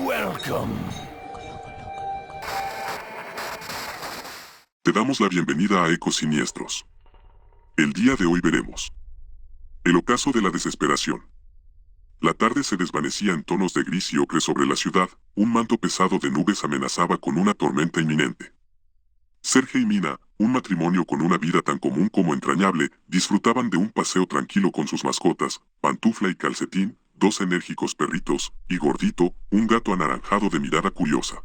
Welcome. Te damos la bienvenida a Ecos Siniestros. El día de hoy veremos el ocaso de la desesperación. La tarde se desvanecía en tonos de gris y ocre sobre la ciudad, un manto pesado de nubes amenazaba con una tormenta inminente. Serge y Mina, un matrimonio con una vida tan común como entrañable, disfrutaban de un paseo tranquilo con sus mascotas, Pantufla y Calcetín, dos enérgicos perritos, y Gordito, un gato anaranjado de mirada curiosa.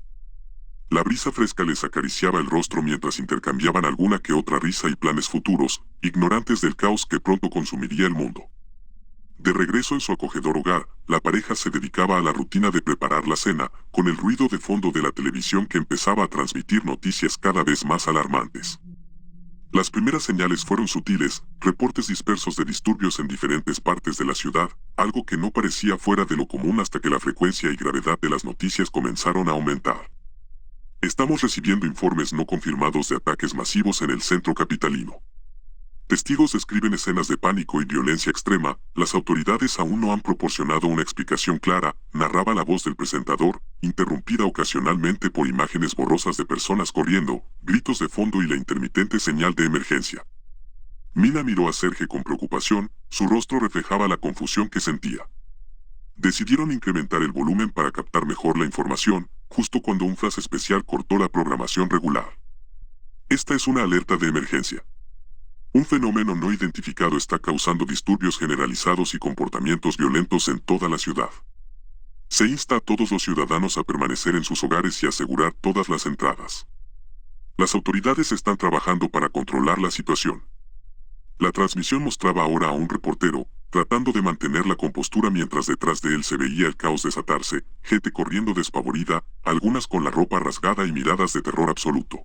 La brisa fresca les acariciaba el rostro mientras intercambiaban alguna que otra risa y planes futuros, ignorantes del caos que pronto consumiría el mundo. De regreso en su acogedor hogar, la pareja se dedicaba a la rutina de preparar la cena, con el ruido de fondo de la televisión que empezaba a transmitir noticias cada vez más alarmantes. Las primeras señales fueron sutiles, reportes dispersos de disturbios en diferentes partes de la ciudad, algo que no parecía fuera de lo común hasta que la frecuencia y gravedad de las noticias comenzaron a aumentar. Estamos recibiendo informes no confirmados de ataques masivos en el centro capitalino. Testigos describen escenas de pánico y violencia extrema, las autoridades aún no han proporcionado una explicación clara, narraba la voz del presentador, interrumpida ocasionalmente por imágenes borrosas de personas corriendo, gritos de fondo y la intermitente señal de emergencia. Mina miró a Serge con preocupación, su rostro reflejaba la confusión que sentía. Decidieron incrementar el volumen para captar mejor la información, justo cuando un flash especial cortó la programación regular. Esta es una alerta de emergencia. Un fenómeno no identificado está causando disturbios generalizados y comportamientos violentos en toda la ciudad. Se insta a todos los ciudadanos a permanecer en sus hogares y asegurar todas las entradas. Las autoridades están trabajando para controlar la situación. La transmisión mostraba ahora a un reportero, tratando de mantener la compostura mientras detrás de él se veía el caos desatarse, gente corriendo despavorida, algunas con la ropa rasgada y miradas de terror absoluto.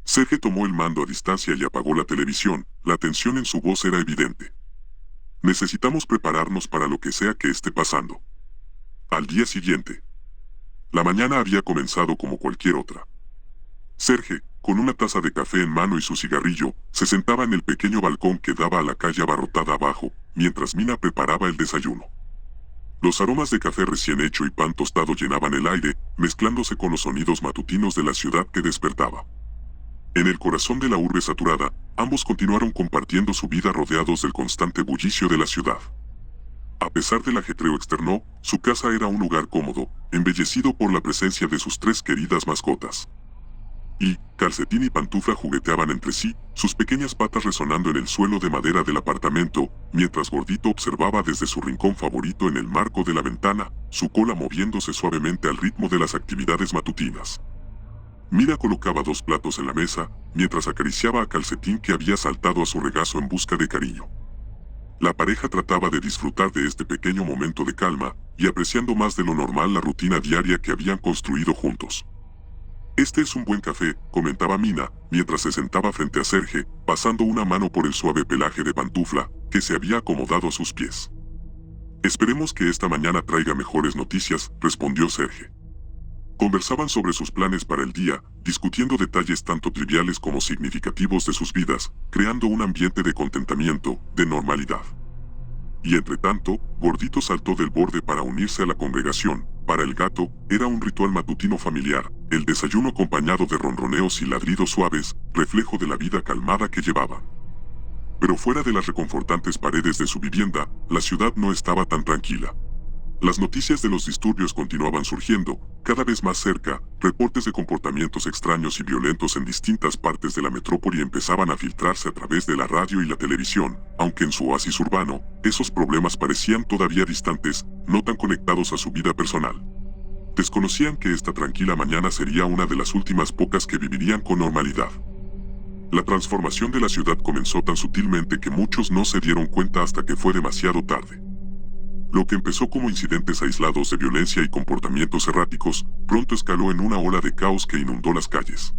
Serge tomó el mando a distancia y apagó la televisión, la tensión en su voz era evidente. Necesitamos prepararnos para lo que sea que esté pasando. Al día siguiente. La mañana había comenzado como cualquier otra. Serge, con una taza de café en mano y su cigarrillo, se sentaba en el pequeño balcón que daba a la calle abarrotada abajo, mientras Mina preparaba el desayuno. Los aromas de café recién hecho y pan tostado llenaban el aire, mezclándose con los sonidos matutinos de la ciudad que despertaba. En el corazón de la urbe saturada, ambos continuaron compartiendo su vida rodeados del constante bullicio de la ciudad. A pesar del ajetreo externo, su casa era un lugar cómodo, embellecido por la presencia de sus tres queridas mascotas. Y, Calcetín y Pantufla jugueteaban entre sí, sus pequeñas patas resonando en el suelo de madera del apartamento, mientras Gordito observaba desde su rincón favorito en el marco de la ventana, su cola moviéndose suavemente al ritmo de las actividades matutinas. Mina colocaba dos platos en la mesa, mientras acariciaba a Calcetín que había saltado a su regazo en busca de cariño. La pareja trataba de disfrutar de este pequeño momento de calma, y apreciando más de lo normal la rutina diaria que habían construido juntos. Este es un buen café, comentaba Mina, mientras se sentaba frente a Serge, pasando una mano por el suave pelaje de Pantufla, que se había acomodado a sus pies. Esperemos que esta mañana traiga mejores noticias, respondió Serge. Conversaban sobre sus planes para el día, discutiendo detalles tanto triviales como significativos de sus vidas, creando un ambiente de contentamiento, de normalidad. Y entre tanto, Gordito saltó del borde para unirse a la congregación. Para el gato, era un ritual matutino familiar, el desayuno acompañado de ronroneos y ladridos suaves, reflejo de la vida calmada que llevaban. Pero fuera de las reconfortantes paredes de su vivienda, la ciudad no estaba tan tranquila. Las noticias de los disturbios continuaban surgiendo, cada vez más cerca, reportes de comportamientos extraños y violentos en distintas partes de la metrópoli empezaban a filtrarse a través de la radio y la televisión, aunque en su oasis urbano, esos problemas parecían todavía distantes, no tan conectados a su vida personal. Desconocían que esta tranquila mañana sería una de las últimas pocas que vivirían con normalidad. La transformación de la ciudad comenzó tan sutilmente que muchos no se dieron cuenta hasta que fue demasiado tarde. Lo que empezó como incidentes aislados de violencia y comportamientos erráticos, pronto escaló en una ola de caos que inundó las calles.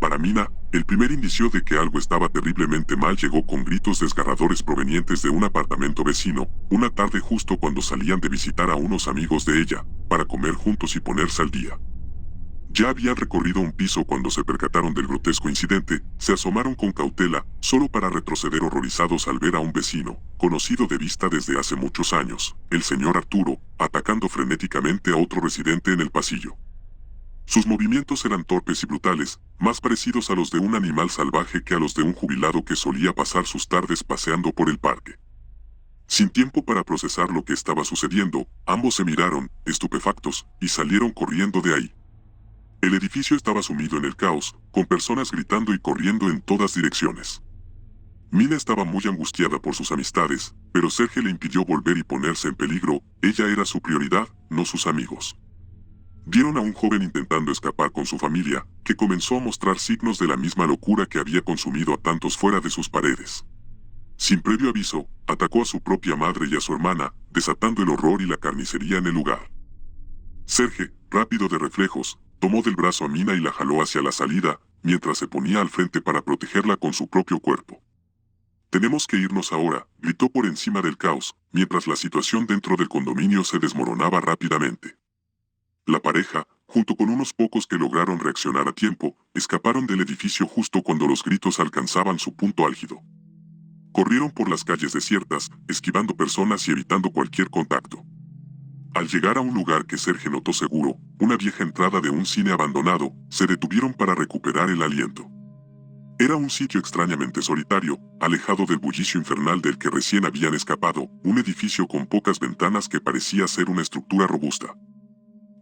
Para Mina, el primer indicio de que algo estaba terriblemente mal llegó con gritos desgarradores provenientes de un apartamento vecino, una tarde justo cuando salían de visitar a unos amigos de ella, para comer juntos y ponerse al día. Ya habían recorrido un piso cuando se percataron del grotesco incidente, se asomaron con cautela, solo para retroceder horrorizados al ver a un vecino, conocido de vista desde hace muchos años, el señor Arturo, atacando frenéticamente a otro residente en el pasillo. Sus movimientos eran torpes y brutales, más parecidos a los de un animal salvaje que a los de un jubilado que solía pasar sus tardes paseando por el parque. Sin tiempo para procesar lo que estaba sucediendo, ambos se miraron, estupefactos, y salieron corriendo de ahí. El edificio estaba sumido en el caos, con personas gritando y corriendo en todas direcciones. Mina estaba muy angustiada por sus amistades, pero Serge le impidió volver y ponerse en peligro, ella era su prioridad, no sus amigos. Vieron a un joven intentando escapar con su familia, que comenzó a mostrar signos de la misma locura que había consumido a tantos fuera de sus paredes. Sin previo aviso, atacó a su propia madre y a su hermana, desatando el horror y la carnicería en el lugar. Serge, rápido de reflejos, tomó del brazo a Mina y la jaló hacia la salida, mientras se ponía al frente para protegerla con su propio cuerpo. «Tenemos que irnos ahora», gritó por encima del caos, mientras la situación dentro del condominio se desmoronaba rápidamente. La pareja, junto con unos pocos que lograron reaccionar a tiempo, escaparon del edificio justo cuando los gritos alcanzaban su punto álgido. Corrieron por las calles desiertas, esquivando personas y evitando cualquier contacto. Al llegar a un lugar que Serge notó seguro, una vieja entrada de un cine abandonado, se detuvieron para recuperar el aliento. Era un sitio extrañamente solitario, alejado del bullicio infernal del que recién habían escapado, un edificio con pocas ventanas que parecía ser una estructura robusta.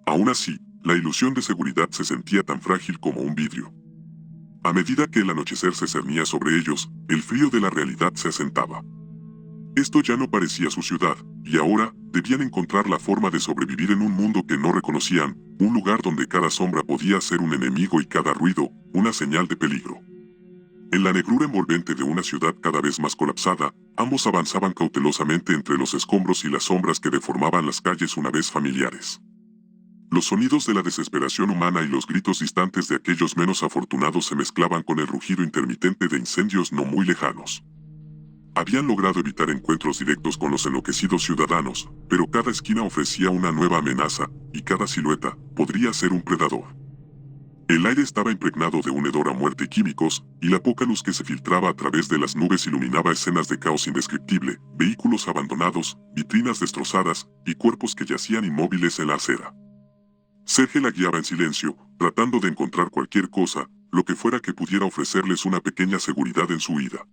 Aún así, la ilusión de seguridad se sentía tan frágil como un vidrio. A medida que el anochecer se cernía sobre ellos, el frío de la realidad se asentaba. Esto ya no parecía su ciudad, y ahora, debían encontrar la forma de sobrevivir en un mundo que no reconocían, un lugar donde cada sombra podía ser un enemigo y cada ruido, una señal de peligro. En la negrura envolvente de una ciudad cada vez más colapsada, ambos avanzaban cautelosamente entre los escombros y las sombras que deformaban las calles una vez familiares. Los sonidos de la desesperación humana y los gritos distantes de aquellos menos afortunados se mezclaban con el rugido intermitente de incendios no muy lejanos. Habían logrado evitar encuentros directos con los enloquecidos ciudadanos, pero cada esquina ofrecía una nueva amenaza, y cada silueta podría ser un predador. El aire estaba impregnado de un hedor a muerte y químicos, y la poca luz que se filtraba a través de las nubes iluminaba escenas de caos indescriptible, vehículos abandonados, vitrinas destrozadas, y cuerpos que yacían inmóviles en la acera. Serge la guiaba en silencio, tratando de encontrar cualquier cosa, lo que fuera que pudiera ofrecerles una pequeña seguridad en su huida.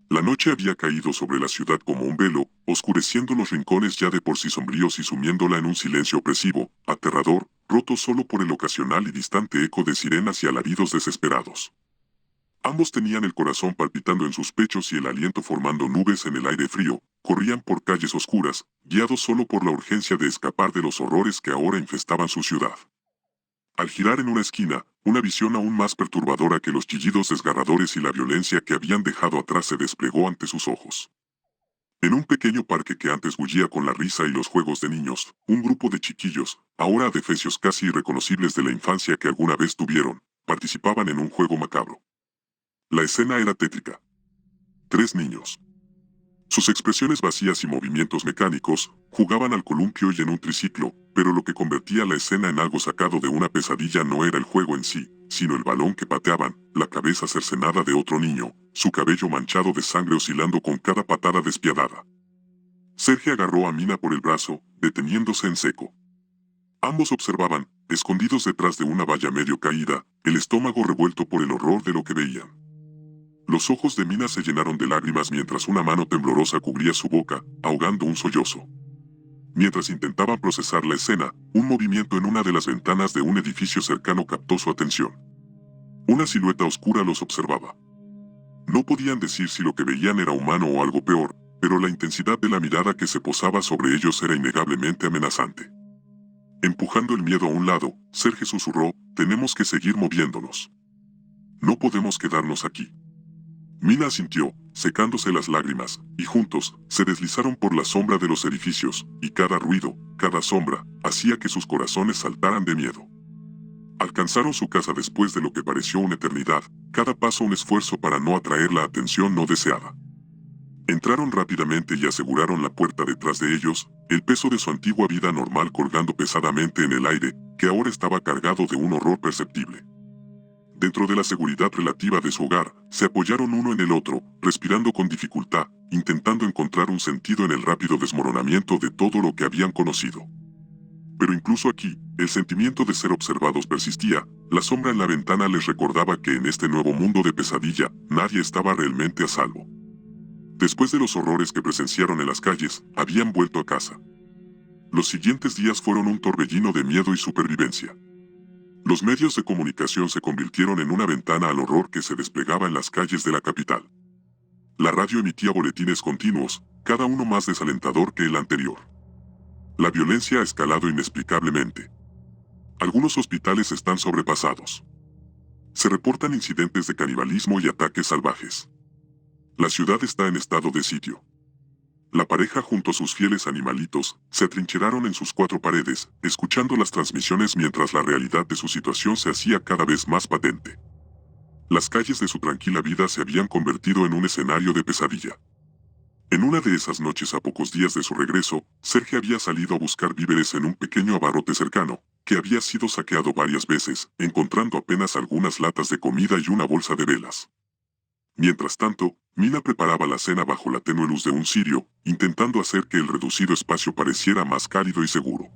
La noche había caído sobre la ciudad como un velo, oscureciendo los rincones ya de por sí sombríos y sumiéndola en un silencio opresivo, aterrador, roto solo por el ocasional y distante eco de sirenas y alaridos desesperados. Ambos tenían el corazón palpitando en sus pechos y el aliento formando nubes en el aire frío, corrían por calles oscuras, guiados solo por la urgencia de escapar de los horrores que ahora infestaban su ciudad. Al girar en una esquina, una visión aún más perturbadora que los chillidos desgarradores y la violencia que habían dejado atrás se desplegó ante sus ojos. En un pequeño parque que antes bullía con la risa y los juegos de niños, un grupo de chiquillos, ahora adefesios casi irreconocibles de la infancia que alguna vez tuvieron, participaban en un juego macabro. La escena era tétrica. 3 niños. Sus expresiones vacías y movimientos mecánicos, jugaban al columpio y en un triciclo, pero lo que convertía la escena en algo sacado de una pesadilla no era el juego en sí, sino el balón que pateaban, la cabeza cercenada de otro niño, su cabello manchado de sangre oscilando con cada patada despiadada. Serge agarró a Mina por el brazo, deteniéndose en seco. Ambos observaban, escondidos detrás de una valla medio caída, el estómago revuelto por el horror de lo que veían. Los ojos de Mina se llenaron de lágrimas mientras una mano temblorosa cubría su boca, ahogando un sollozo. Mientras intentaban procesar la escena, un movimiento en una de las ventanas de un edificio cercano captó su atención. Una silueta oscura los observaba. No podían decir si lo que veían era humano o algo peor, pero la intensidad de la mirada que se posaba sobre ellos era innegablemente amenazante. Empujando el miedo a un lado, Serge susurró, «Tenemos que seguir moviéndonos. No podemos quedarnos aquí». Mina asintió, secándose las lágrimas, y juntos, se deslizaron por la sombra de los edificios, y cada ruido, cada sombra, hacía que sus corazones saltaran de miedo. Alcanzaron su casa después de lo que pareció una eternidad, cada paso un esfuerzo para no atraer la atención no deseada. Entraron rápidamente y aseguraron la puerta detrás de ellos, el peso de su antigua vida normal colgando pesadamente en el aire, que ahora estaba cargado de un horror perceptible. Dentro de la seguridad relativa de su hogar, se apoyaron uno en el otro, respirando con dificultad, intentando encontrar un sentido en el rápido desmoronamiento de todo lo que habían conocido. Pero incluso aquí, el sentimiento de ser observados persistía. La sombra en la ventana les recordaba que en este nuevo mundo de pesadilla, nadie estaba realmente a salvo. Después de los horrores que presenciaron en las calles, habían vuelto a casa. Los siguientes días fueron un torbellino de miedo y supervivencia. Los medios de comunicación se convirtieron en una ventana al horror que se desplegaba en las calles de la capital. La radio emitía boletines continuos, cada uno más desalentador que el anterior. La violencia ha escalado inexplicablemente. Algunos hospitales están sobrepasados. Se reportan incidentes de canibalismo y ataques salvajes. La ciudad está en estado de sitio. La pareja junto a sus fieles animalitos se atrincheraron en sus cuatro paredes, escuchando las transmisiones mientras la realidad de su situación se hacía cada vez más patente. Las calles de su tranquila vida se habían convertido en un escenario de pesadilla. En una de esas noches a pocos días de su regreso, Serge había salido a buscar víveres en un pequeño abarrote cercano, que había sido saqueado varias veces, encontrando apenas algunas latas de comida y una bolsa de velas. Mientras tanto, Mina preparaba la cena bajo la tenue luz de un cirio, intentando hacer que el reducido espacio pareciera más cálido y seguro.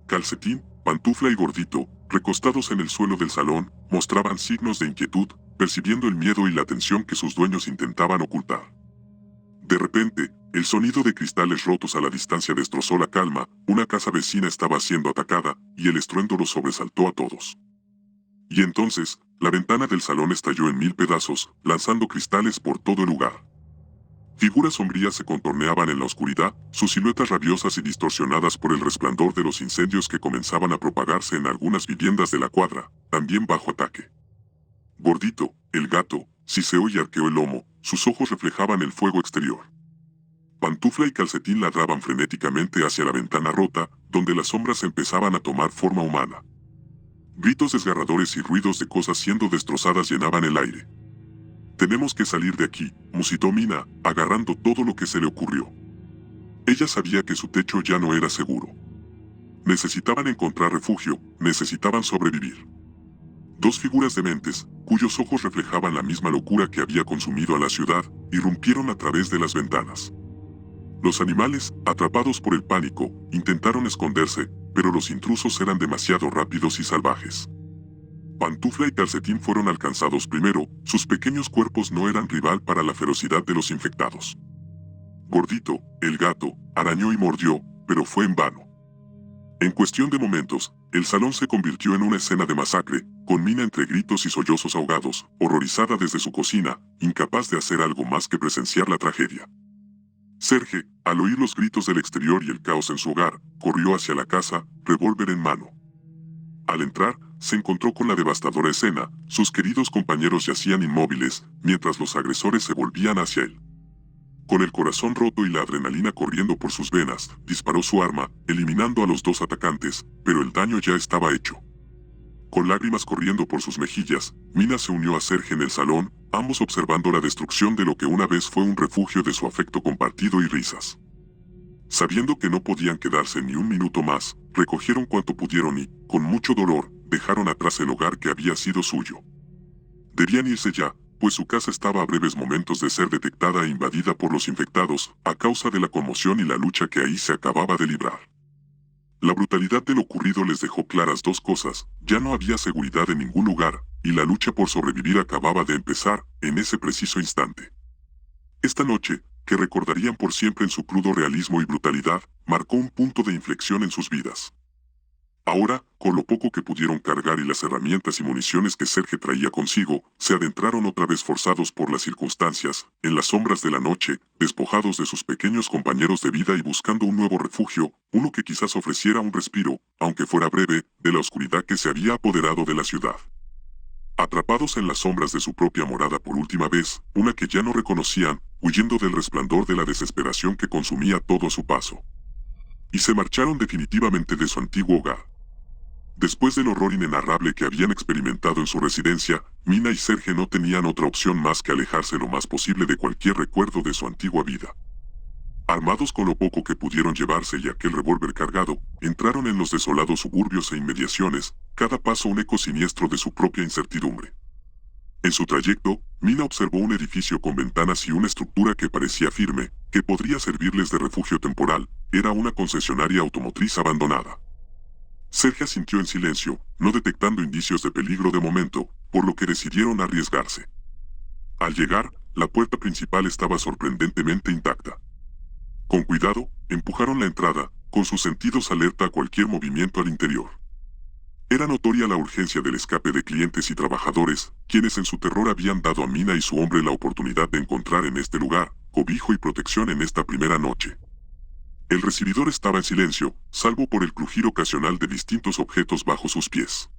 Calcetín, Pantufla y Gordito, recostados en el suelo del salón, mostraban signos de inquietud, percibiendo el miedo y la tensión que sus dueños intentaban ocultar. De repente, el sonido de cristales rotos a la distancia destrozó la calma. Una casa vecina estaba siendo atacada, y el estruendo los sobresaltó a todos. Y entonces, la ventana del salón estalló en 1000 pedazos, lanzando cristales por todo el lugar. Figuras sombrías se contorneaban en la oscuridad, sus siluetas rabiosas y distorsionadas por el resplandor de los incendios que comenzaban a propagarse en algunas viviendas de la cuadra, también bajo ataque. Gordito, el gato, siseó y arqueó el lomo, sus ojos reflejaban el fuego exterior. Pantufla y Calcetín ladraban frenéticamente hacia la ventana rota, donde las sombras empezaban a tomar forma humana. Gritos desgarradores y ruidos de cosas siendo destrozadas llenaban el aire. «Tenemos que salir de aquí», musitó Mina, agarrando todo lo que se le ocurrió. Ella sabía que su techo ya no era seguro. Necesitaban encontrar refugio, necesitaban sobrevivir. Dos figuras dementes, cuyos ojos reflejaban la misma locura que había consumido a la ciudad, irrumpieron a través de las ventanas. Los animales, atrapados por el pánico, intentaron esconderse, pero los intrusos eran demasiado rápidos y salvajes. Pantufla y Calcetín fueron alcanzados primero, sus pequeños cuerpos no eran rival para la ferocidad de los infectados. Gordito, el gato, arañó y mordió, pero fue en vano. En cuestión de momentos, el salón se convirtió en una escena de masacre, con Mina entre gritos y sollozos ahogados, horrorizada desde su cocina, incapaz de hacer algo más que presenciar la tragedia. Serge, al oír los gritos del exterior y el caos en su hogar, corrió hacia la casa, revólver en mano. Al entrar, se encontró con la devastadora escena. Sus queridos compañeros yacían inmóviles, mientras los agresores se volvían hacia él. Con el corazón roto y la adrenalina corriendo por sus venas, disparó su arma, eliminando a los dos atacantes, pero el daño ya estaba hecho. Con lágrimas corriendo por sus mejillas, Mina se unió a Serge en el salón, ambos observando la destrucción de lo que una vez fue un refugio de su afecto compartido y risas. Sabiendo que no podían quedarse ni un minuto más, recogieron cuanto pudieron y, con mucho dolor, dejaron atrás el hogar que había sido suyo. Debían irse ya, pues su casa estaba a breves momentos de ser detectada e invadida por los infectados, a causa de la conmoción y la lucha que ahí se acababa de librar. La brutalidad de lo ocurrido les dejó claras dos cosas: ya no había seguridad en ningún lugar, y la lucha por sobrevivir acababa de empezar, en ese preciso instante. Esta noche, que recordarían por siempre en su crudo realismo y brutalidad, marcó un punto de inflexión en sus vidas. Ahora, con lo poco que pudieron cargar y las herramientas y municiones que Serge traía consigo, se adentraron otra vez forzados por las circunstancias, en las sombras de la noche, despojados de sus pequeños compañeros de vida y buscando un nuevo refugio, uno que quizás ofreciera un respiro, aunque fuera breve, de la oscuridad que se había apoderado de la ciudad. Atrapados en las sombras de su propia morada por última vez, una que ya no reconocían, huyendo del resplandor de la desesperación que consumía todo a su paso. Y se marcharon definitivamente de su antiguo hogar. Después del horror inenarrable que habían experimentado en su residencia, Mina y Serge no tenían otra opción más que alejarse lo más posible de cualquier recuerdo de su antigua vida. Armados con lo poco que pudieron llevarse y aquel revólver cargado, Entraron en los desolados suburbios e inmediaciones, cada paso un eco siniestro de su propia incertidumbre. En su trayecto, Mina observó un edificio con ventanas y una estructura que parecía firme, que podría servirles de refugio temporal. Era una concesionaria automotriz abandonada. Serge asintió en silencio, no detectando indicios de peligro de momento, por lo que decidieron arriesgarse. Al llegar, la puerta principal estaba sorprendentemente intacta. Con cuidado, empujaron la entrada, con sus sentidos alerta a cualquier movimiento al interior. Era notoria la urgencia del escape de clientes y trabajadores, quienes en su terror habían dado a Mina y su hombre la oportunidad de encontrar en este lugar cobijo y protección en esta primera noche. El recibidor estaba en silencio, salvo por el crujir ocasional de distintos objetos bajo sus pies.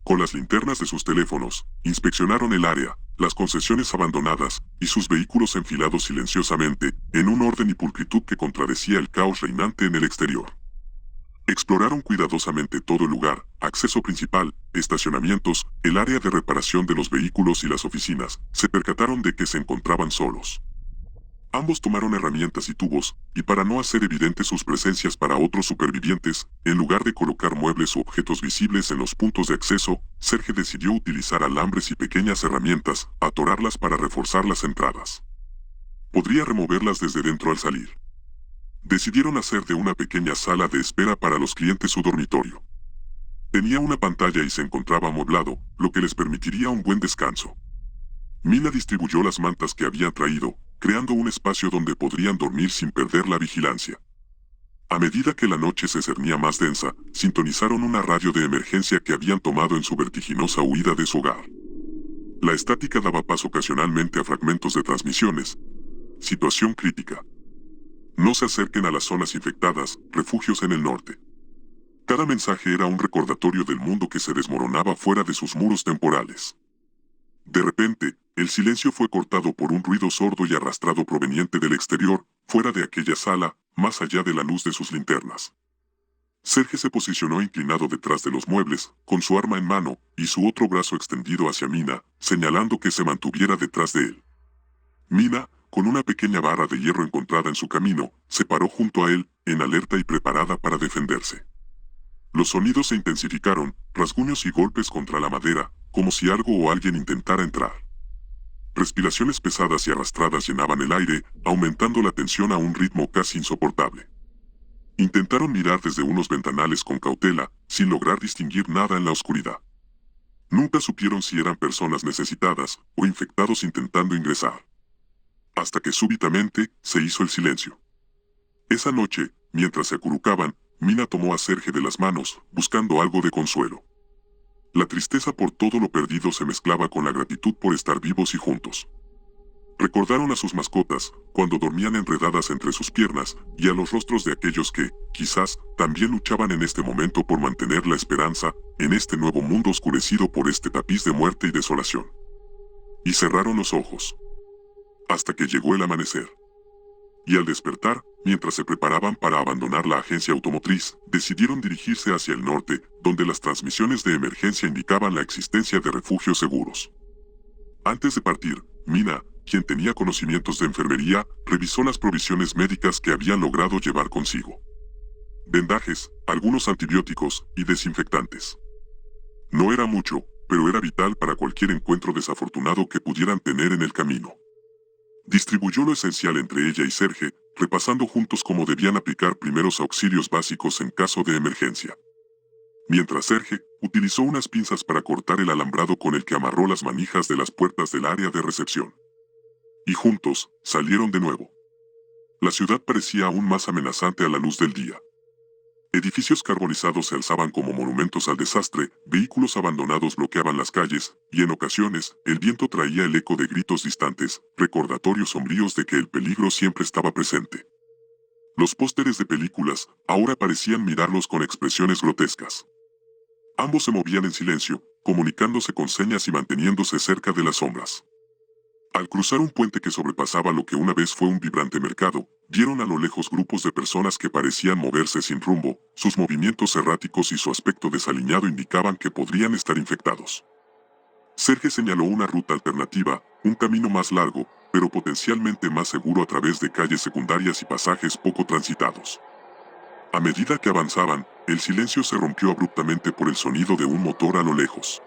Con las linternas de sus teléfonos, inspeccionaron el área, las concesiones abandonadas y sus vehículos enfilados silenciosamente, en un orden y pulcritud que contradecía el caos reinante en el exterior. Exploraron cuidadosamente todo el lugar, acceso principal, estacionamientos, el área de reparación de los vehículos y las oficinas. Se percataron de que se encontraban solos. Ambos tomaron herramientas y tubos, y para no hacer evidentes sus presencias para otros supervivientes, en lugar de colocar muebles u objetos visibles en los puntos de acceso, Serge decidió utilizar alambres y pequeñas herramientas, atorarlas para reforzar las entradas. Podría removerlas desde dentro al salir. Decidieron hacer de una pequeña sala de espera para los clientes su dormitorio. Tenía una pantalla y se encontraba amueblado, lo que les permitiría un buen descanso. Mina distribuyó las mantas que habían traído, creando un espacio donde podrían dormir sin perder la vigilancia. A medida que la noche se cernía más densa, sintonizaron una radio de emergencia que habían tomado en su vertiginosa huida de su hogar. La estática daba paso ocasionalmente a fragmentos de transmisiones. Situación crítica. No se acerquen a las zonas infectadas, refugios en el norte. Cada mensaje era un recordatorio del mundo que se desmoronaba fuera de sus muros temporales. De repente, el silencio fue cortado por un ruido sordo y arrastrado proveniente del exterior, fuera de aquella sala, más allá de la luz de sus linternas. Serge se posicionó inclinado detrás de los muebles, con su arma en mano, y su otro brazo extendido hacia Mina, señalando que se mantuviera detrás de él. Mina, con una pequeña barra de hierro encontrada en su camino, se paró junto a él, en alerta y preparada para defenderse. Los sonidos se intensificaron, rasguños y golpes contra la madera, como si algo o alguien intentara entrar. Respiraciones pesadas y arrastradas llenaban el aire, aumentando la tensión a un ritmo casi insoportable. Intentaron mirar desde unos ventanales con cautela, sin lograr distinguir nada en la oscuridad. Nunca supieron si eran personas necesitadas o infectados intentando ingresar. Hasta que súbitamente se hizo el silencio. Esa noche, mientras se acurrucaban, Mina tomó a Serge de las manos, buscando algo de consuelo. La tristeza por todo lo perdido se mezclaba con la gratitud por estar vivos y juntos. Recordaron a sus mascotas, cuando dormían enredadas entre sus piernas, y a los rostros de aquellos que, quizás, también luchaban en este momento por mantener la esperanza, en este nuevo mundo oscurecido por este tapiz de muerte y desolación. Y cerraron los ojos. Hasta que llegó el amanecer. Y al despertar, mientras se preparaban para abandonar la agencia automotriz, decidieron dirigirse hacia el norte, donde las transmisiones de emergencia indicaban la existencia de refugios seguros. Antes de partir, Mina, quien tenía conocimientos de enfermería, revisó las provisiones médicas que habían logrado llevar consigo. Vendajes, algunos antibióticos y desinfectantes. No era mucho, pero era vital para cualquier encuentro desafortunado que pudieran tener en el camino. Distribuyó lo esencial entre ella y Serge, repasando juntos cómo debían aplicar primeros auxilios básicos en caso de emergencia. Mientras Serge utilizó unas pinzas para cortar el alambrado con el que amarró las manijas de las puertas del área de recepción. Y juntos, salieron de nuevo. La ciudad parecía aún más amenazante a la luz del día. Edificios carbonizados se alzaban como monumentos al desastre, vehículos abandonados bloqueaban las calles, y en ocasiones, el viento traía el eco de gritos distantes, recordatorios sombríos de que el peligro siempre estaba presente. Los pósteres de películas ahora parecían mirarlos con expresiones grotescas. Ambos se movían en silencio, comunicándose con señas y manteniéndose cerca de las sombras. Al cruzar un puente que sobrepasaba lo que una vez fue un vibrante mercado, vieron a lo lejos grupos de personas que parecían moverse sin rumbo, sus movimientos erráticos y su aspecto desaliñado indicaban que podrían estar infectados. Serge señaló una ruta alternativa, un camino más largo, pero potencialmente más seguro a través de calles secundarias y pasajes poco transitados. A medida que avanzaban, El silencio se rompió abruptamente por el sonido de un motor a lo lejos.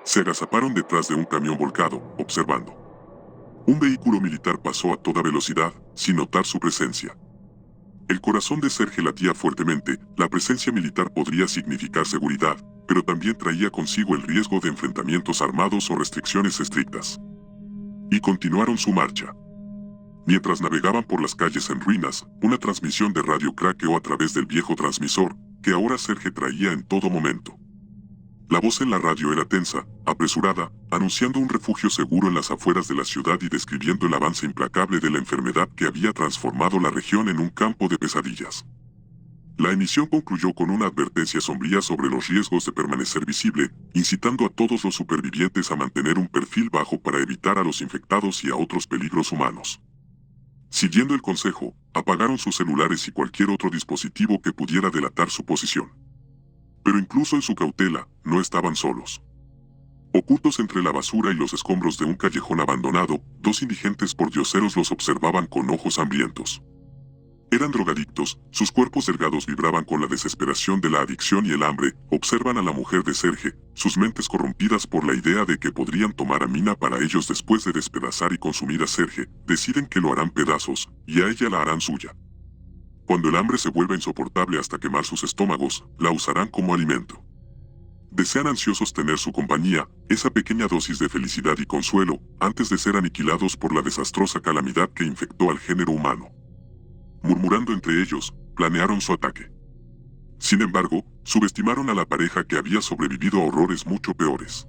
Se agazaparon detrás de un camión volcado, observando. Un vehículo militar pasó a toda velocidad, sin notar su presencia. El corazón de Serge latía fuertemente. La presencia militar podría significar seguridad, pero también traía consigo el riesgo de enfrentamientos armados o restricciones estrictas. Y continuaron su marcha. Mientras navegaban por las calles en ruinas, una transmisión de radio craqueó a través del viejo transmisor, que ahora Serge traía en todo momento. La voz en la radio era tensa, apresurada, anunciando un refugio seguro en las afueras de la ciudad y describiendo el avance implacable de la enfermedad que había transformado la región en un campo de pesadillas. La emisión concluyó con una advertencia sombría sobre los riesgos de permanecer visible, incitando a todos los supervivientes a mantener un perfil bajo para evitar a los infectados y a otros peligros humanos. Siguiendo el consejo, apagaron sus celulares y cualquier otro dispositivo que pudiera delatar su posición. Pero incluso en su cautela, no estaban solos. Ocultos entre la basura y los escombros de un callejón abandonado, dos indigentes pordioseros los observaban con ojos hambrientos. Eran drogadictos, sus cuerpos delgados vibraban con la desesperación de la adicción y el hambre. Observan a la mujer de Serge, sus mentes corrompidas por la idea de que podrían tomar a Mina para ellos después de despedazar y consumir a Serge, deciden que lo harán pedazos, y a ella la harán suya. Cuando el hambre se vuelva insoportable hasta quemar sus estómagos, la usarán como alimento. Desean ansiosos tener su compañía, esa pequeña dosis de felicidad y consuelo, antes de ser aniquilados por la desastrosa calamidad que infectó al género humano. Murmurando entre ellos, planearon su ataque. Sin embargo, subestimaron a la pareja que había sobrevivido a horrores mucho peores.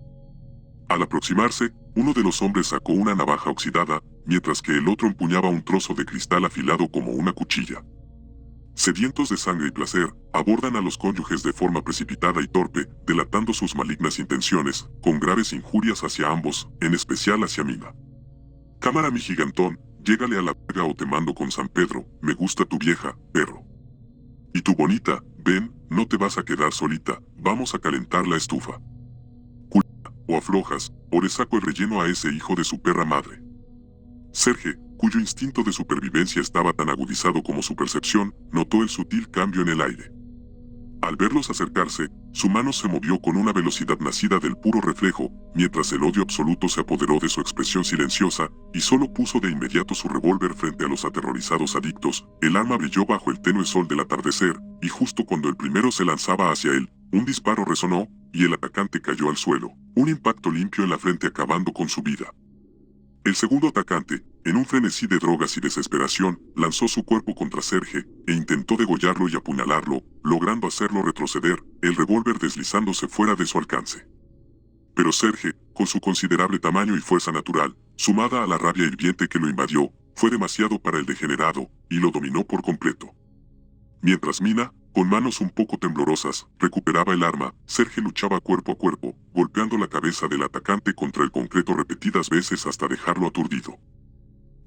Al aproximarse, uno de los hombres sacó una navaja oxidada, mientras que el otro empuñaba un trozo de cristal afilado como una cuchilla. Sedientos de sangre y placer, abordan a los cónyuges de forma precipitada y torpe, delatando sus malignas intenciones, con graves injurias hacia ambos, en especial hacia Mina. Cámara mi gigantón, llégale a la verga o te mando con San Pedro, me gusta tu vieja, perro. Y tu bonita, ven, no te vas a quedar solita, vamos a calentar la estufa. Culpa, o aflojas, o le saco el relleno a ese hijo de su perra madre. Serge, cuyo instinto de supervivencia estaba tan agudizado como su percepción, notó el sutil cambio en el aire. Al verlos acercarse, su mano se movió con una velocidad nacida del puro reflejo, mientras el odio absoluto se apoderó de su expresión silenciosa, y solo puso de inmediato su revólver frente a los aterrorizados adictos. El arma brilló bajo el tenue sol del atardecer, y justo cuando el primero se lanzaba hacia él, un disparo resonó, y el atacante cayó al suelo, un impacto limpio en la frente acabando con su vida. El segundo atacante, en un frenesí de drogas y desesperación, lanzó su cuerpo contra Serge, e intentó degollarlo y apuñalarlo, logrando hacerlo retroceder, el revólver deslizándose fuera de su alcance. Pero Serge, con su considerable tamaño y fuerza natural, sumada a la rabia hirviente que lo invadió, fue demasiado para el degenerado, y lo dominó por completo. Mientras Mina, con manos un poco temblorosas, recuperaba el arma, Serge luchaba cuerpo a cuerpo, golpeando la cabeza del atacante contra el concreto repetidas veces hasta dejarlo aturdido.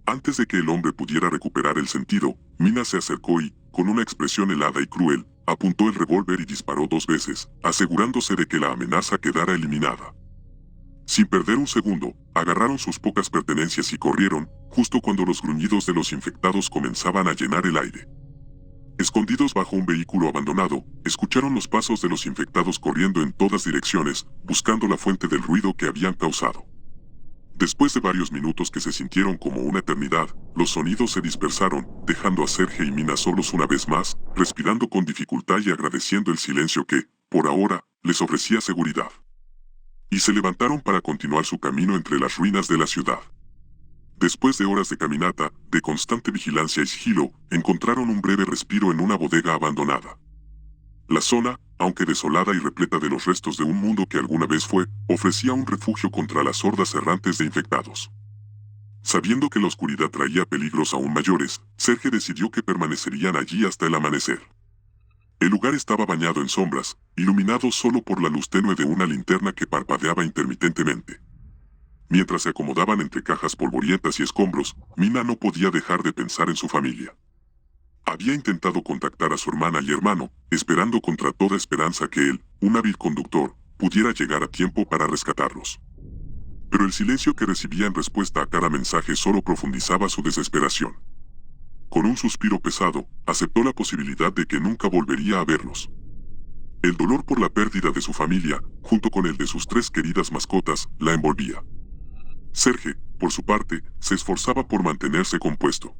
Antes de que el hombre pudiera recuperar el sentido, Mina se acercó y, con una expresión helada y cruel, apuntó el revólver y disparó 2 veces, asegurándose de que la amenaza quedara eliminada. Sin perder un segundo, agarraron sus pocas pertenencias y corrieron, justo cuando los gruñidos de los infectados comenzaban a llenar el aire. Escondidos bajo un vehículo abandonado, escucharon los pasos de los infectados corriendo en todas direcciones, buscando la fuente del ruido que habían causado. Después de varios minutos que se sintieron como una eternidad, los sonidos se dispersaron, dejando a Serge y Mina solos una vez más, respirando con dificultad y agradeciendo el silencio que, por ahora, les ofrecía seguridad. Y se levantaron para continuar su camino entre las ruinas de la ciudad. Después de horas de caminata, de constante vigilancia y sigilo, encontraron un breve respiro en una bodega abandonada. La zona, aunque desolada y repleta de los restos de un mundo que alguna vez fue, ofrecía un refugio contra las hordas errantes de infectados. Sabiendo que la oscuridad traía peligros aún mayores, Serge decidió que permanecerían allí hasta el amanecer. El lugar estaba bañado en sombras, iluminado solo por la luz tenue de una linterna que parpadeaba intermitentemente. Mientras se acomodaban entre cajas polvorientas y escombros, Mina no podía dejar de pensar en su familia. Había intentado contactar a su hermana y hermano, esperando contra toda esperanza que él, un hábil conductor, pudiera llegar a tiempo para rescatarlos. Pero el silencio que recibía en respuesta a cada mensaje solo profundizaba su desesperación. Con un suspiro pesado, aceptó la posibilidad de que nunca volvería a verlos. El dolor por la pérdida de su familia, junto con el de sus 3 queridas mascotas, la envolvía. Serge, por su parte, se esforzaba por mantenerse compuesto.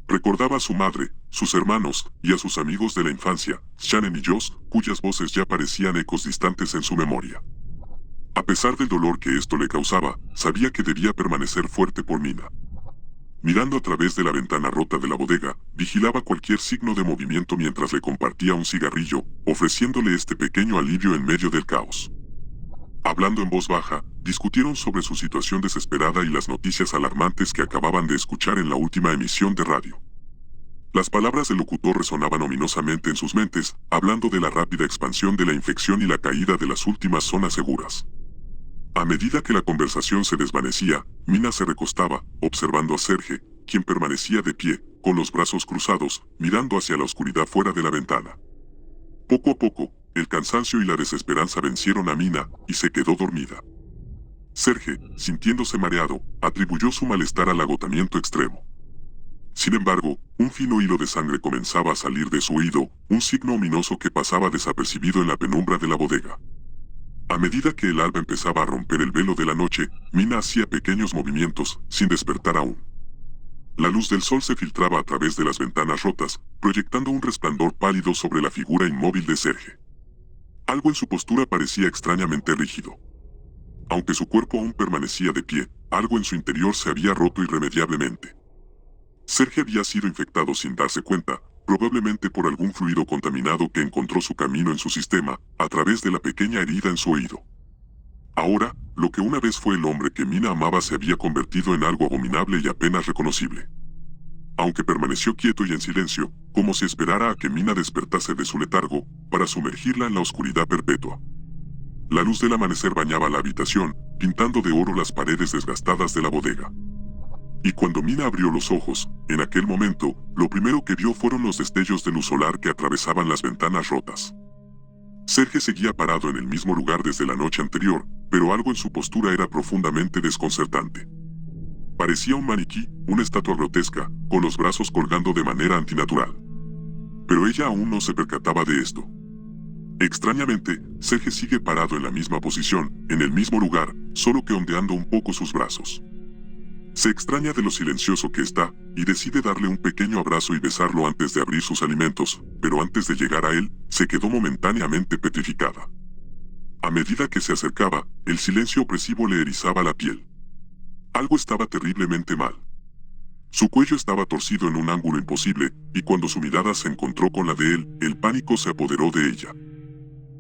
Recordaba a su madre, sus hermanos, y a sus amigos de la infancia, Shannon y Josh, cuyas voces ya parecían ecos distantes en su memoria. A pesar del dolor que esto le causaba, sabía que debía permanecer fuerte por Mina. Mirando a través de la ventana rota de la bodega, vigilaba cualquier signo de movimiento mientras le compartía un cigarrillo, ofreciéndole este pequeño alivio en medio del caos. Hablando en voz baja, discutieron sobre su situación desesperada y las noticias alarmantes que acababan de escuchar en la última emisión de radio. Las palabras del locutor resonaban ominosamente en sus mentes, hablando de la rápida expansión de la infección y la caída de las últimas zonas seguras. A medida que la conversación se desvanecía, Mina se recostaba, observando a Serge, quien permanecía de pie, con los brazos cruzados, mirando hacia la oscuridad fuera de la ventana. Poco a poco, el cansancio y la desesperanza vencieron a Mina, y se quedó dormida. Serge, sintiéndose mareado, atribuyó su malestar al agotamiento extremo. Sin embargo, un fino hilo de sangre comenzaba a salir de su oído, un signo ominoso que pasaba desapercibido en la penumbra de la bodega. A medida que el alba empezaba a romper el velo de la noche, Mina hacía pequeños movimientos, sin despertar aún. La luz del sol se filtraba a través de las ventanas rotas, proyectando un resplandor pálido sobre la figura inmóvil de Serge. Algo en su postura parecía extrañamente rígido. Aunque su cuerpo aún permanecía de pie, algo en su interior se había roto irremediablemente. Serge había sido infectado sin darse cuenta, probablemente por algún fluido contaminado que encontró su camino en su sistema, a través de la pequeña herida en su oído. Ahora, lo que una vez fue el hombre que Mina amaba se había convertido en algo abominable y apenas reconocible. Aunque permaneció quieto y en silencio, como si esperara a que Mina despertase de su letargo, para sumergirla en la oscuridad perpetua. La luz del amanecer bañaba la habitación, pintando de oro las paredes desgastadas de la bodega. Y cuando Mina abrió los ojos, en aquel momento, lo primero que vio fueron los destellos de luz solar que atravesaban las ventanas rotas. Serge seguía parado en el mismo lugar desde la noche anterior, pero algo en su postura era profundamente desconcertante. Parecía un maniquí, una estatua grotesca, con los brazos colgando de manera antinatural. Pero ella aún no se percataba de esto. Extrañamente, Serge sigue parado en la misma posición, en el mismo lugar, solo que ondeando un poco sus brazos. Se extraña de lo silencioso que está, y decide darle un pequeño abrazo y besarlo antes de abrir sus alimentos, pero antes de llegar a él, se quedó momentáneamente petrificada. A medida que se acercaba, el silencio opresivo le erizaba la piel. Algo estaba terriblemente mal. Su cuello estaba torcido en un ángulo imposible, y cuando su mirada se encontró con la de él, el pánico se apoderó de ella.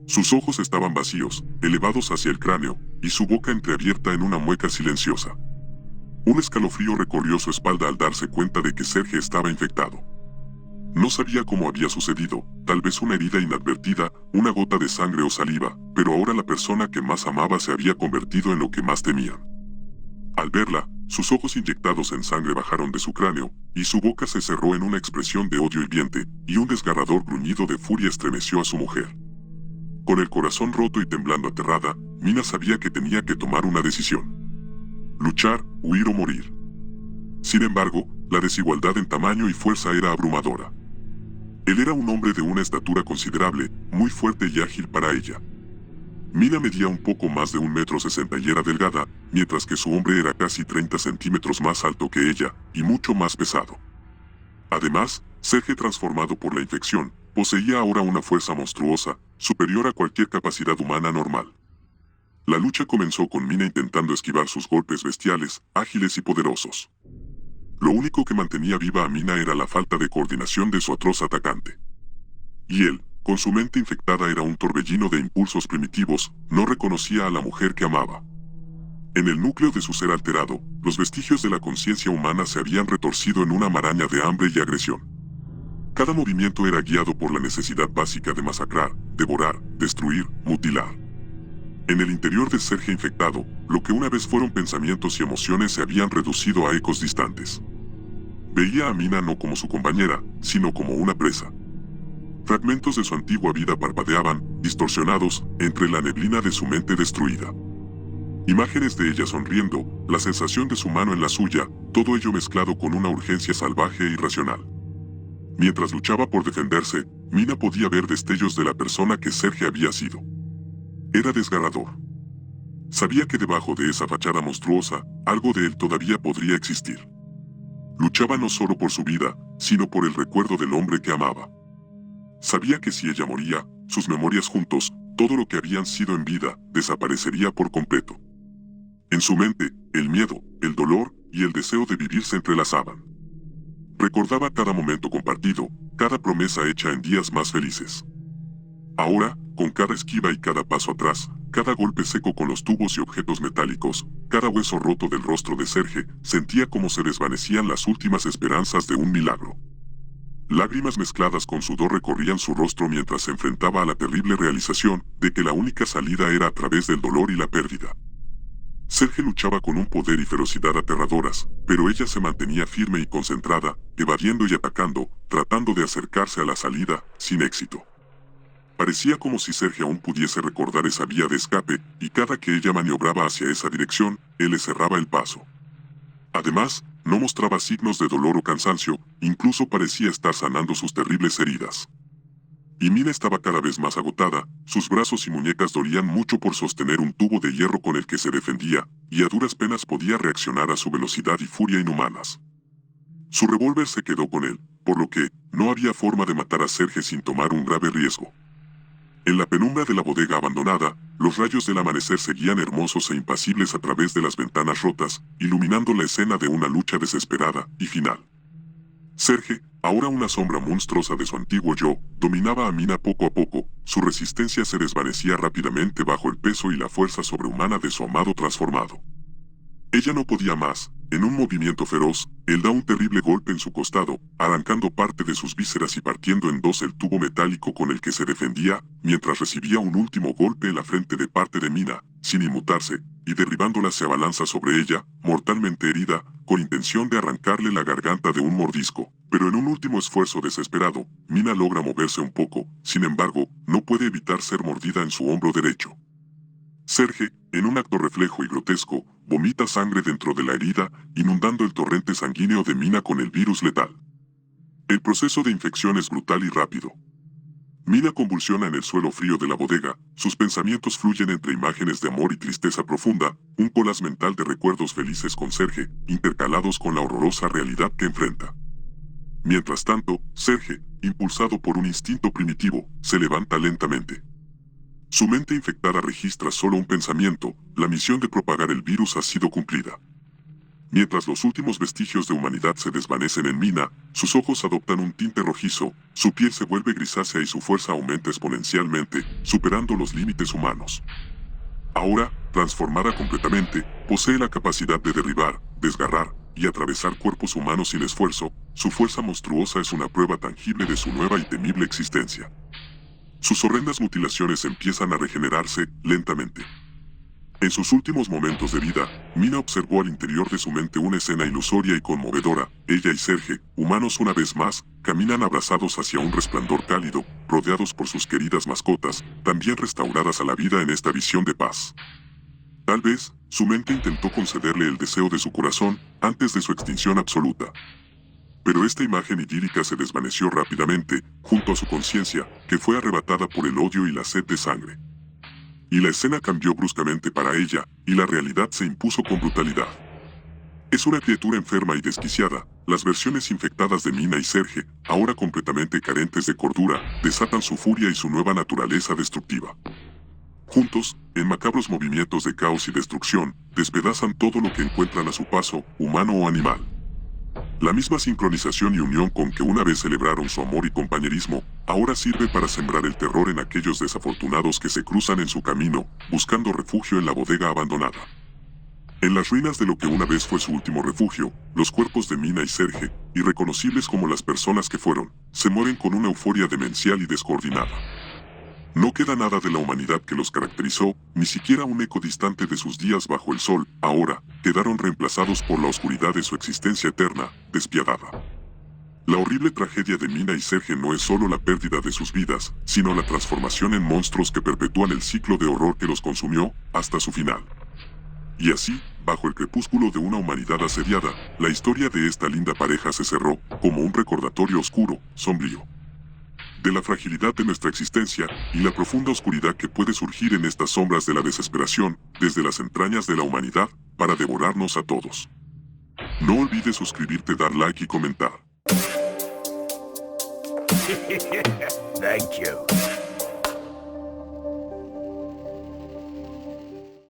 Sus ojos estaban vacíos, elevados hacia el cráneo, y su boca entreabierta en una mueca silenciosa. Un escalofrío recorrió su espalda al darse cuenta de que Serge estaba infectado. No sabía cómo había sucedido, tal vez una herida inadvertida, una gota de sangre o saliva, pero ahora la persona que más amaba se había convertido en lo que más temían. Al verla, sus ojos inyectados en sangre bajaron de su cráneo, y su boca se cerró en una expresión de odio hirviente, y un desgarrador gruñido de furia estremeció a su mujer. Con el corazón roto y temblando aterrada, Mina sabía que tenía que tomar una decisión. Luchar, huir o morir. Sin embargo, la desigualdad en tamaño y fuerza era abrumadora. Él era un hombre de una estatura considerable, muy fuerte y ágil para ella. Mina medía un poco más de 1,60 m y era delgada, mientras que su hombre era casi 30 centímetros más alto que ella, y mucho más pesado. Además, Serge, transformado por la infección, poseía ahora una fuerza monstruosa, superior a cualquier capacidad humana normal. La lucha comenzó con Mina intentando esquivar sus golpes bestiales, ágiles y poderosos. Lo único que mantenía viva a Mina era la falta de coordinación de su atroz atacante. Y él, con su mente infectada, era un torbellino de impulsos primitivos, no reconocía a la mujer que amaba. En el núcleo de su ser alterado, los vestigios de la conciencia humana se habían retorcido en una maraña de hambre y agresión. Cada movimiento era guiado por la necesidad básica de masacrar, devorar, destruir, mutilar. En el interior de Serge infectado, lo que una vez fueron pensamientos y emociones se habían reducido a ecos distantes. Veía a Mina no como su compañera, sino como una presa. Fragmentos de su antigua vida parpadeaban, distorsionados, entre la neblina de su mente destruida. Imágenes de ella sonriendo, la sensación de su mano en la suya, todo ello mezclado con una urgencia salvaje e irracional. Mientras luchaba por defenderse, Mina podía ver destellos de la persona que Serge había sido. Era desgarrador. Sabía que debajo de esa fachada monstruosa, algo de él todavía podría existir. Luchaba no solo por su vida, sino por el recuerdo del hombre que amaba. Sabía que si ella moría, sus memorias juntos, todo lo que habían sido en vida, desaparecería por completo. En su mente, el miedo, el dolor y el deseo de vivir se entrelazaban. Recordaba cada momento compartido, cada promesa hecha en días más felices. Ahora, con cada esquiva y cada paso atrás, cada golpe seco con los tubos y objetos metálicos, cada hueso roto del rostro de Serge, sentía como se desvanecían las últimas esperanzas de un milagro. Lágrimas mezcladas con sudor recorrían su rostro mientras se enfrentaba a la terrible realización de que la única salida era a través del dolor y la pérdida. Serge luchaba con un poder y ferocidad aterradoras, pero ella se mantenía firme y concentrada, evadiendo y atacando, tratando de acercarse a la salida, sin éxito. Parecía como si Serge aún pudiese recordar esa vía de escape, y cada que ella maniobraba hacia esa dirección, él le cerraba el paso. Además, no mostraba signos de dolor o cansancio, incluso parecía estar sanando sus terribles heridas. Y Mina estaba cada vez más agotada, sus brazos y muñecas dolían mucho por sostener un tubo de hierro con el que se defendía, y a duras penas podía reaccionar a su velocidad y furia inhumanas. Su revólver se quedó con él, por lo que no había forma de matar a Serge sin tomar un grave riesgo. En la penumbra de la bodega abandonada, los rayos del amanecer seguían hermosos e impasibles a través de las ventanas rotas, iluminando la escena de una lucha desesperada y final. Serge, ahora una sombra monstruosa de su antiguo yo, dominaba a Mina poco a poco, su resistencia se desvanecía rápidamente bajo el peso y la fuerza sobrehumana de su amado transformado. Ella no podía más, en un movimiento feroz, él da un terrible golpe en su costado, arrancando parte de sus vísceras y partiendo en dos el tubo metálico con el que se defendía, mientras recibía un último golpe en la frente de parte de Mina, sin inmutarse, y derribándola se abalanza sobre ella, mortalmente herida, con intención de arrancarle la garganta de un mordisco. Pero en un último esfuerzo desesperado, Mina logra moverse un poco, sin embargo, no puede evitar ser mordida en su hombro derecho. Serge, en un acto reflejo y grotesco, vomita sangre dentro de la herida, inundando el torrente sanguíneo de Mina con el virus letal. El proceso de infección es brutal y rápido. Mina convulsiona en el suelo frío de la bodega, sus pensamientos fluyen entre imágenes de amor y tristeza profunda, un collage mental de recuerdos felices con Serge, intercalados con la horrorosa realidad que enfrenta. Mientras tanto, Serge, impulsado por un instinto primitivo, se levanta lentamente. Su mente infectada registra solo un pensamiento: la misión de propagar el virus ha sido cumplida. Mientras los últimos vestigios de humanidad se desvanecen en Mina, sus ojos adoptan un tinte rojizo, su piel se vuelve grisácea y su fuerza aumenta exponencialmente, superando los límites humanos. Ahora, transformada completamente, posee la capacidad de derribar, desgarrar y atravesar cuerpos humanos sin esfuerzo. Su fuerza monstruosa es una prueba tangible de su nueva y temible existencia. Sus horrendas mutilaciones empiezan a regenerarse lentamente. En sus últimos momentos de vida, Mina observó al interior de su mente una escena ilusoria y conmovedora. Ella y Serge, humanos una vez más, caminan abrazados hacia un resplandor cálido, rodeados por sus queridas mascotas, también restauradas a la vida en esta visión de paz. Tal vez, su mente intentó concederle el deseo de su corazón, antes de su extinción absoluta. Pero esta imagen idílica se desvaneció rápidamente, junto a su conciencia, que fue arrebatada por el odio y la sed de sangre. Y la escena cambió bruscamente para ella, y la realidad se impuso con brutalidad. Es una criatura enferma y desquiciada. Las versiones infectadas de Mina y Serge, ahora completamente carentes de cordura, desatan su furia y su nueva naturaleza destructiva. Juntos, en macabros movimientos de caos y destrucción, despedazan todo lo que encuentran a su paso, humano o animal. La misma sincronización y unión con que una vez celebraron su amor y compañerismo, ahora sirve para sembrar el terror en aquellos desafortunados que se cruzan en su camino, buscando refugio en la bodega abandonada. En las ruinas de lo que una vez fue su último refugio, los cuerpos de Mina y Serge, irreconocibles como las personas que fueron, se mueren con una euforia demencial y descoordinada. No queda nada de la humanidad que los caracterizó, ni siquiera un eco distante de sus días bajo el sol. Ahora, quedaron reemplazados por la oscuridad de su existencia eterna, despiadada. La horrible tragedia de Mina y Serge no es solo la pérdida de sus vidas, sino la transformación en monstruos que perpetúan el ciclo de horror que los consumió, hasta su final. Y así, bajo el crepúsculo de una humanidad asediada, la historia de esta linda pareja se cerró, como un recordatorio oscuro, sombrío. de la fragilidad de nuestra existencia y la profunda oscuridad que puede surgir en estas sombras de la desesperación desde las entrañas de la humanidad para devorarnos a todos. No olvides suscribirte, dar like y comentar. Thank you.